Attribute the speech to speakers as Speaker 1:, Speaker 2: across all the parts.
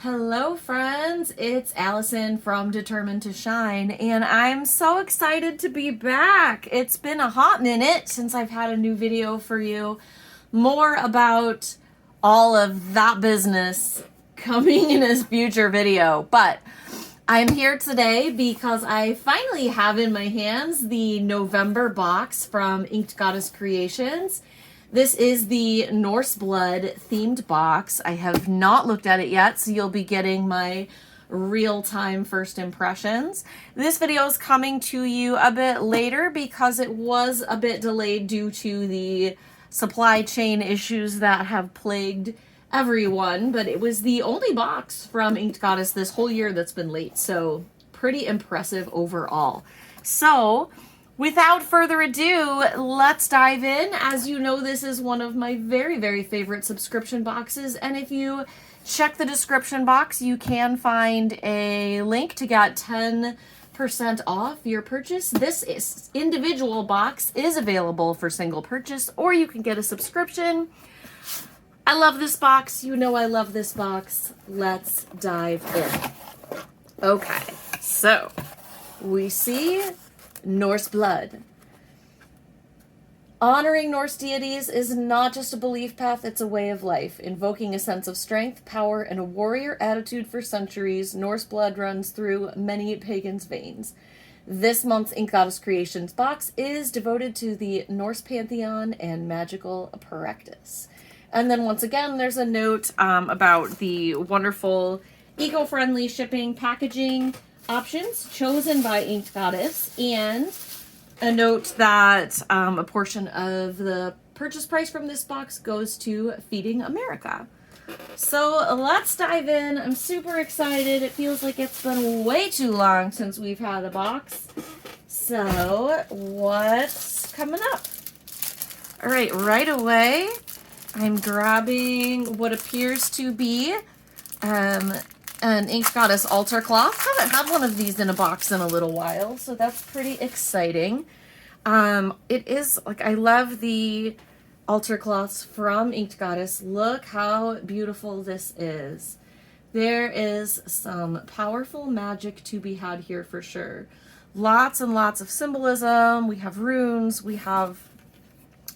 Speaker 1: Hello friends, it's Allison from Determined to Shine, and I'm so excited to be back. It's been a hot minute since I've had a new video for you. More about all of that business coming in a future video, but I'm here today because I finally have in my hands the November box from Inked Goddess Creations. This is the Norse blood themed box. I have not looked at it yet, so you'll be getting my real-time first impressions. This video is coming to you a bit later because it was a bit delayed due to the supply chain issues that have plagued everyone, but it was the only box from Inked Goddess this whole year that's been late, so pretty impressive overall. So without further ado, let's dive in. As you know, this is one of my very, very favorite subscription boxes, and if you check the description box, you can find a link to get 10% off your purchase. This individual box is available for single purchase, or you can get a subscription. I love this box. You know I love this box. Let's dive in. Okay, so we see Norse blood. Honoring Norse deities is not just a belief path, it's a way of life. Invoking a sense of strength, power, and a warrior attitude for centuries, Norse blood runs through many pagans' veins. This month's Inked Goddess Creations box is devoted to the Norse pantheon and magical practice. And then once again, there's a note about the wonderful eco-friendly shipping packaging options chosen by Inked Goddess, and a note that a portion of the purchase price from this box goes to Feeding America. So let's dive in. I'm super excited. It feels like it's been way too long since we've had a box. So what's coming up? All right away, I'm grabbing what appears to be an Inked Goddess altar cloth. Haven't had one of these in a box in a little while, so that's pretty exciting. It is, like, I love the altar cloths from Inked Goddess. Look how beautiful this is. There is some powerful magic to be had here for sure. Lots and lots of symbolism. We have runes. We have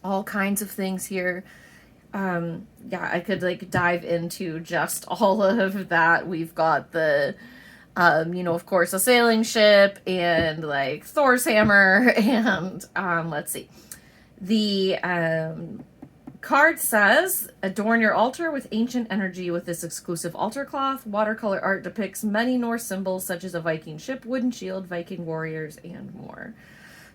Speaker 1: all kinds of things here. Yeah, I could like dive into just all of that. We've got the, of course, a sailing ship and like Thor's hammer and, let's see. The, card says, adorn your altar with ancient energy with this exclusive altar cloth. Watercolor art depicts many Norse symbols such as a Viking ship, wooden shield, Viking warriors, and more.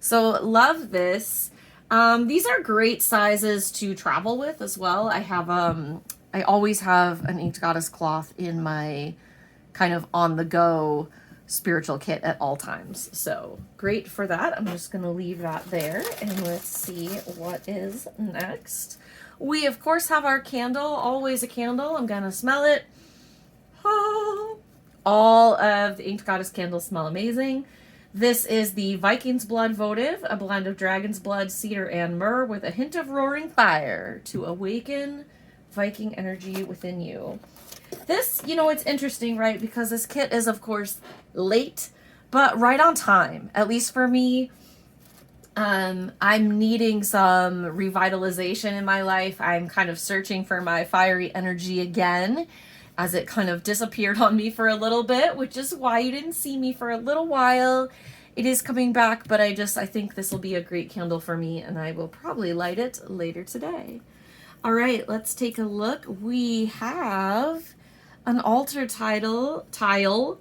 Speaker 1: So love this. These are great sizes to travel with as well. I have, I always have an Inked Goddess cloth in my kind of on-the-go spiritual kit at all times. So great for that. I'm just going to leave that there, and let's see what is next. We, of course, have our candle. Always a candle. I'm going to smell it. Oh, all of the Inked Goddess candles smell amazing. This is the Vikings Blood Votive, a blend of dragon's blood, cedar, and myrrh with a hint of roaring fire to awaken Viking energy within you. This, it's interesting, right? Because this kit is, of course, late, but right on time. At least for me, I'm needing some revitalization in my life. I'm kind of searching for my fiery energy again, as it kind of disappeared on me for a little bit, which is why you didn't see me for a little while. It is coming back, but I think this will be a great candle for me, and I will probably light it later today. All right, let's take a look. We have an altar tile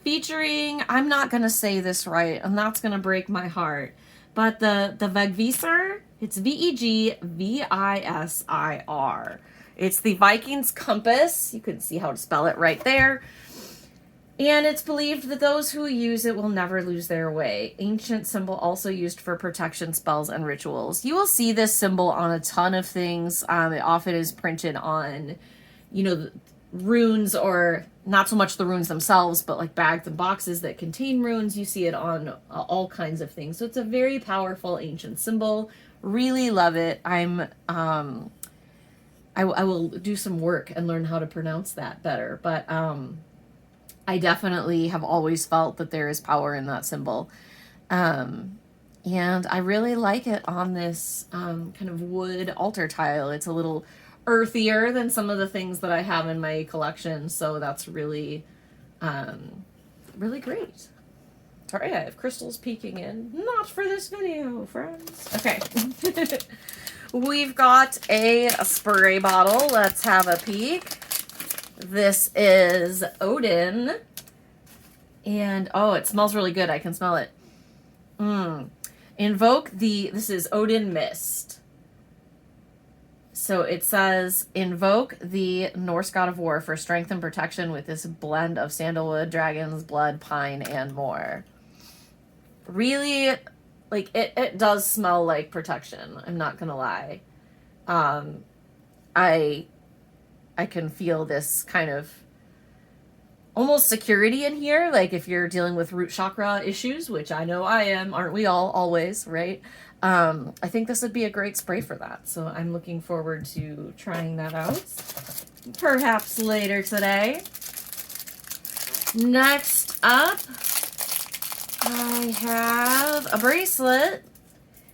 Speaker 1: featuring, I'm not going to say this right, and that's going to break my heart, but the Vegvisir, it's Vegvisir. It's the Vikings Compass. You can see how to spell it right there. And it's believed that those who use it will never lose their way. Ancient symbol also used for protection spells and rituals. You will see this symbol on a ton of things. It often is printed on, runes, or not so much the runes themselves, but like bags and boxes that contain runes. You see it on all kinds of things. So it's a very powerful ancient symbol. Really love it. I'm I will do some work and learn how to pronounce that better. But I definitely have always felt that there is power in that symbol. And I really like it on this kind of wood altar tile. It's a little earthier than some of the things that I have in my collection, so that's really, really great. Sorry, I have crystals peeking in. Not for this video, friends. Okay. We've got a spray bottle. Let's have a peek. This is Odin. And, oh, it smells really good. I can smell it. This is Odin Mist. So it says, invoke the Norse god of war for strength and protection with this blend of sandalwood, dragon's blood, pine, and more. Really, like, it does smell like protection. I'm not gonna lie. I can feel this kind of almost security in here, like if you're dealing with root chakra issues, which I know I am, aren't we all always, right? I think this would be a great spray for that. So I'm looking forward to trying that out, perhaps later today. Next up, I have a bracelet.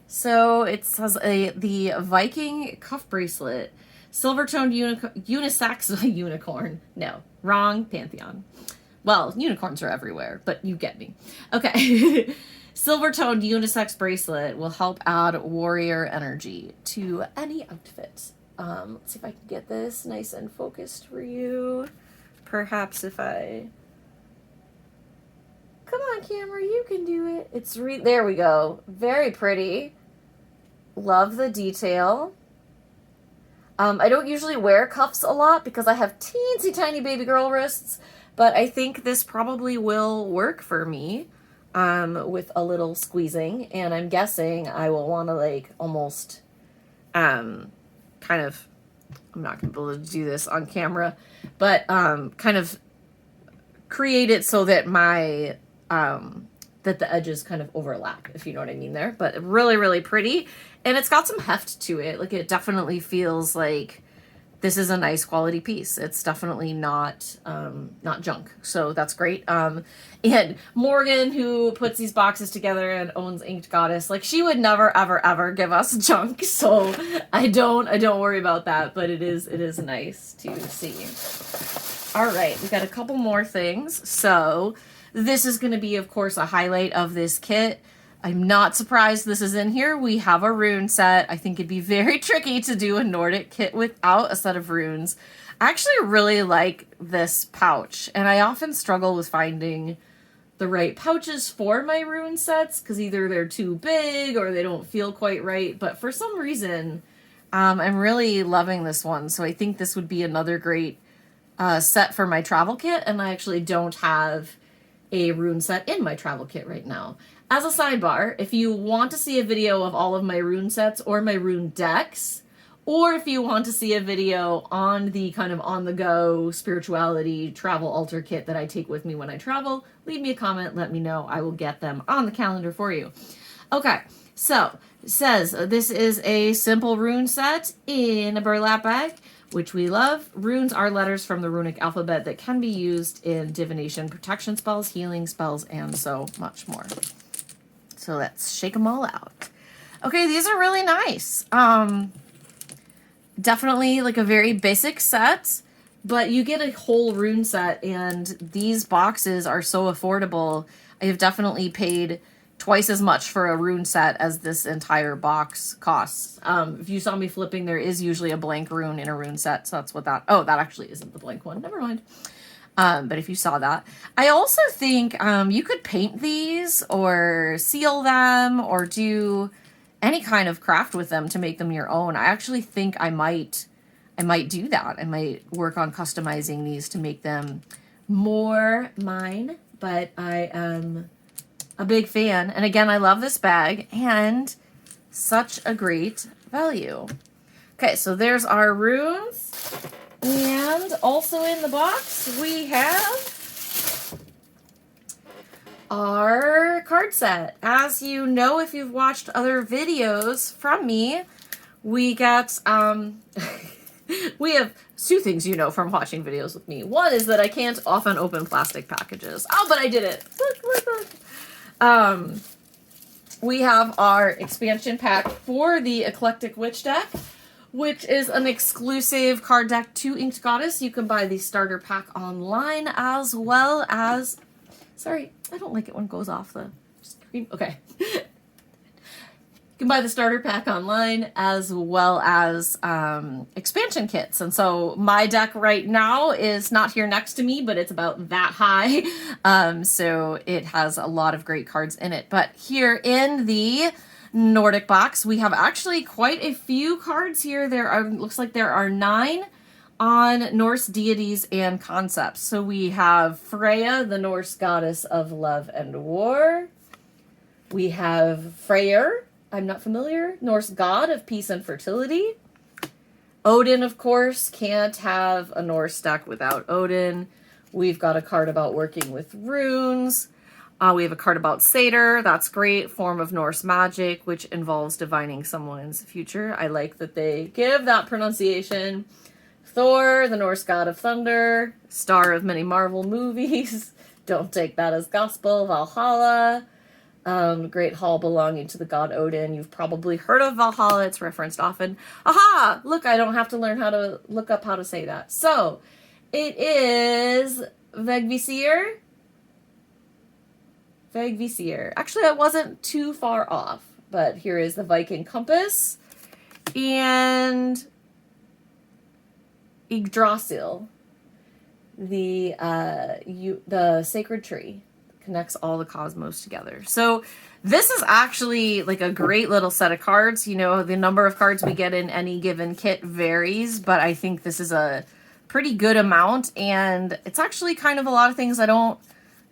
Speaker 1: So it says the Viking cuff bracelet. Silver-toned unisex unicorn. No, wrong pantheon. Well, unicorns are everywhere, but you get me. Okay. Silver-toned unisex bracelet will help add warrior energy to any outfit. Let's see if I can get this nice and focused for you. Perhaps if I... Come on, camera, you can do it. There we go. Very pretty. Love the detail. I don't usually wear cuffs a lot because I have teensy tiny baby girl wrists, but I think this probably will work for me with a little squeezing, and I'm guessing I will want to like almost kind of, I'm not going to be able to do this on camera, but kind of create it so that my that the edges kind of overlap, if you know what I mean there. But really, really pretty. And it's got some heft to it. Like, it definitely feels like this is a nice quality piece. It's definitely not junk. So that's great. And Morgan, who puts these boxes together and owns Inked Goddess, like, she would never, ever, ever give us junk. So I don't worry about that, but it is nice to see. All right, we got a couple more things. So this is going to be, of course, a highlight of this kit. I'm not surprised this is in here. We have a rune set. I think it'd be very tricky to do a Nordic kit without a set of runes. I actually really like this pouch, and I often struggle with finding the right pouches for my rune sets because either they're too big or they don't feel quite right. But for some reason, I'm really loving this one. So I think this would be another great set for my travel kit, and I actually don't have a rune set in my travel kit right now. As a sidebar, if you want to see a video of all of my rune sets or my rune decks, or if you want to see a video on the kind of on-the-go spirituality travel altar kit that I take with me when I travel, leave me a comment, let me know. I will get them on the calendar for you. Okay, so it says this is a simple rune set in a burlap bag, which we love. Runes are letters from the runic alphabet that can be used in divination, protection spells, healing spells, and so much more. So let's shake them all out. Okay, these are really nice. Definitely like a very basic set, but you get a whole rune set, and these boxes are so affordable. I have definitely paid twice as much for a rune set as this entire box costs. If you saw me flipping, there is usually a blank rune in a rune set, so that's what that... Oh, that actually isn't the blank one. Never mind. But if you saw that. I also think you could paint these or seal them or do any kind of craft with them to make them your own. I actually think I might do that. I might work on customizing these to make them more mine, but I am a big fan. And again, I love this bag and such a great value. Okay, so there's our runes. And also in the box, we have our card set. As you know, if you've watched other videos from me, we got We have two things you know from watching videos with me. One is that I can't often open plastic packages. Oh, but I did it. Look. We have our expansion pack for the Eclectic Witch deck, which is an exclusive card deck to Inked Goddess. You can buy the starter pack online as well as... Sorry, I don't like it when it goes off the screen. Okay. You can buy the starter pack online as well as expansion kits. And so my deck right now is not here next to me, but it's about that high. So it has a lot of great cards in it. But here in the Nordic box, we have actually quite a few cards here. Looks like there are 9 on Norse deities and concepts. So we have Freya, the Norse goddess of love and war. We have Freyr, I'm not familiar, Norse god of peace and fertility. Odin, of course, can't have a Norse deck without Odin. We've got a card about working with runes. We have a card about Satyr. That's great. Form of Norse magic, which involves divining someone's future. I like that they give that pronunciation. Thor, the Norse god of thunder. Star of many Marvel movies. Don't take that as gospel. Valhalla. Great hall belonging to the god Odin. You've probably heard of Valhalla. It's referenced often. Aha! Look, I don't have to learn how to look up how to say that. So, it is Vegvisir. Vegvisir. Actually, I wasn't too far off. But here is the Viking Compass. And Yggdrasil. The sacred tree. Connects all the cosmos together. So this is actually like a great little set of cards. You know, the number of cards we get in any given kit varies, but I think this is a pretty good amount, and it's actually kind of a lot of things I don't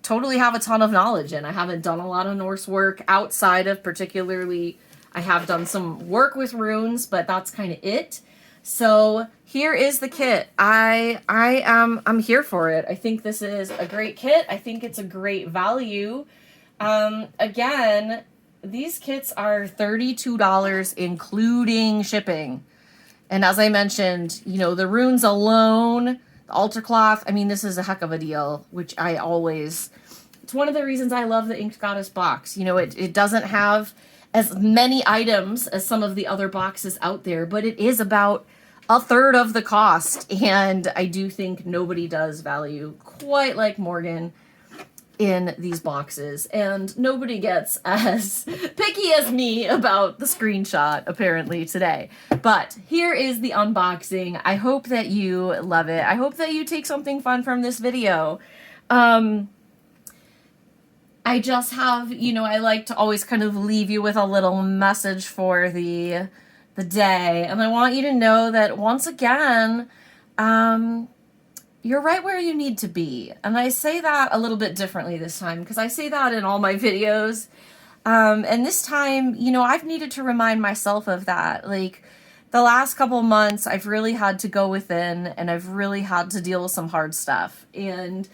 Speaker 1: totally have a ton of knowledge in. I haven't done a lot of Norse work outside of particularly, I have done some work with runes, but that's kind of it. So here is the kit. I'm here for it. I think this is a great kit. I think it's a great value. Again, these kits are $32 including shipping. And as I mentioned, you know, the runes alone, the altar cloth, I mean, this is a heck of a deal, which it's one of the reasons I love the Inked Goddess box. You know, it doesn't have as many items as some of the other boxes out there, but it is about a third of the cost. And I do think nobody does value quite like Morgan in these boxes. And nobody gets as picky as me about the screenshot, apparently, today. But here is the unboxing. I hope that you love it. I hope that you take something fun from this video. I just have, you know, I like to always kind of leave you with a little message for the day. And I want you to know that once again, you're right where you need to be. And I say that a little bit differently this time, because I say that in all my videos. And this time, you know, I've needed to remind myself of that. Like, the last couple months, I've really had to go within, and I've really had to deal with some hard stuff. And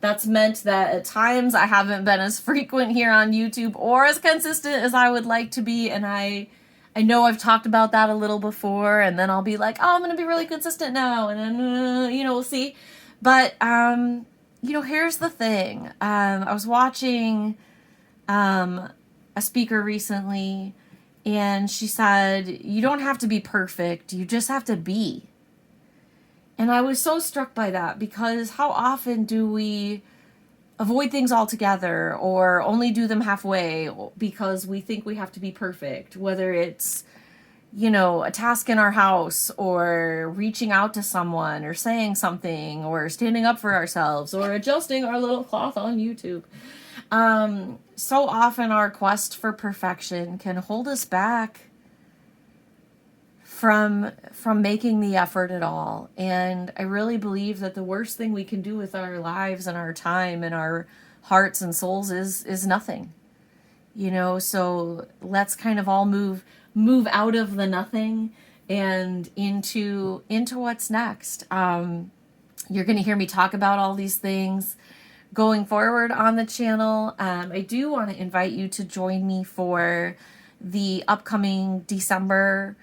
Speaker 1: that's meant that at times I haven't been as frequent here on YouTube or as consistent as I would like to be. And I know I've talked about that a little before, and then I'll be like, oh, I'm going to be really consistent now. And then, you know, we'll see. But, you know, here's the thing. I was watching a speaker recently, and she said, you don't have to be perfect. You just have to be. And I was so struck by that, because how often do we avoid things altogether or only do them halfway because we think we have to be perfect, whether it's, you know, a task in our house or reaching out to someone or saying something or standing up for ourselves or adjusting our little cloth on YouTube. So often our quest for perfection can hold us back from making the effort at all. And I really believe that the worst thing we can do with our lives and our time and our hearts and souls is nothing. You know, so let's kind of all move out of the nothing and into what's next. You're going to hear me talk about all these things going forward on the channel. I do want to invite you to join me for the upcoming December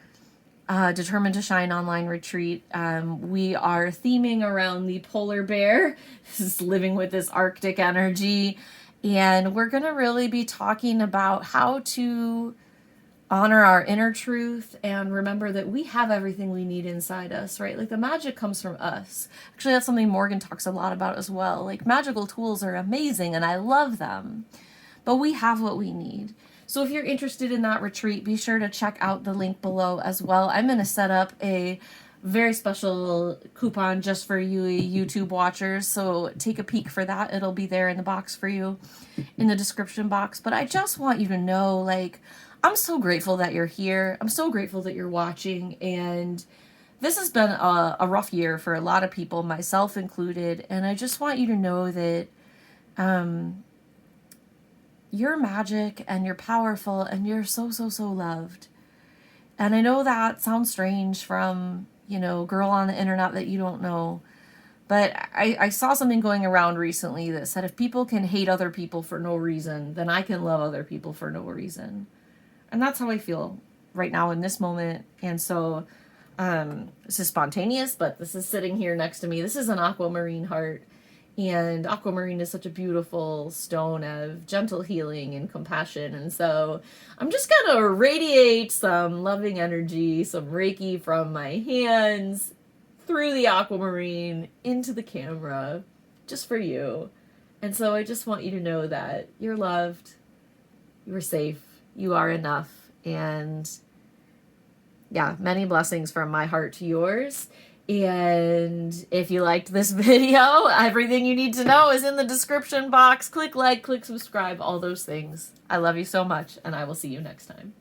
Speaker 1: Determined to Shine online retreat. We are theming around the polar bear, is living with this Arctic energy, and we're going to really be talking about how to honor our inner truth and remember that we have everything we need inside us, right? Like the magic comes from us. Actually, that's something Morgan talks a lot about as well. Like magical tools are amazing and I love them, but we have what we need. So if you're interested in that retreat, be sure to check out the link below as well. I'm going to set up a very special coupon just for you YouTube watchers, so take a peek for that. It'll be there in the box for you, in the description box. But I just want you to know, like, I'm so grateful that you're here. I'm so grateful that you're watching, and this has been a rough year for a lot of people, myself included, and I just want you to know that you're magic and you're powerful and you're so, so, so loved. And I know that sounds strange from, you know, girl on the internet that you don't know, but I saw something going around recently that said if people can hate other people for no reason, then I can love other people for no reason. And that's how I feel right now in this moment. And so this is spontaneous, but this is sitting here next to me. This is an Aquamarine Heart. And aquamarine is such a beautiful stone of gentle healing and compassion. And so I'm just going to radiate some loving energy, some Reiki from my hands through the aquamarine into the camera just for you. And so I just want you to know that you're loved, you're safe, you are enough. And yeah, many blessings from my heart to yours. And if you liked this video, everything you need to know is in the description box. Click like, click subscribe, all those things. I love you so much, and I will see you next time.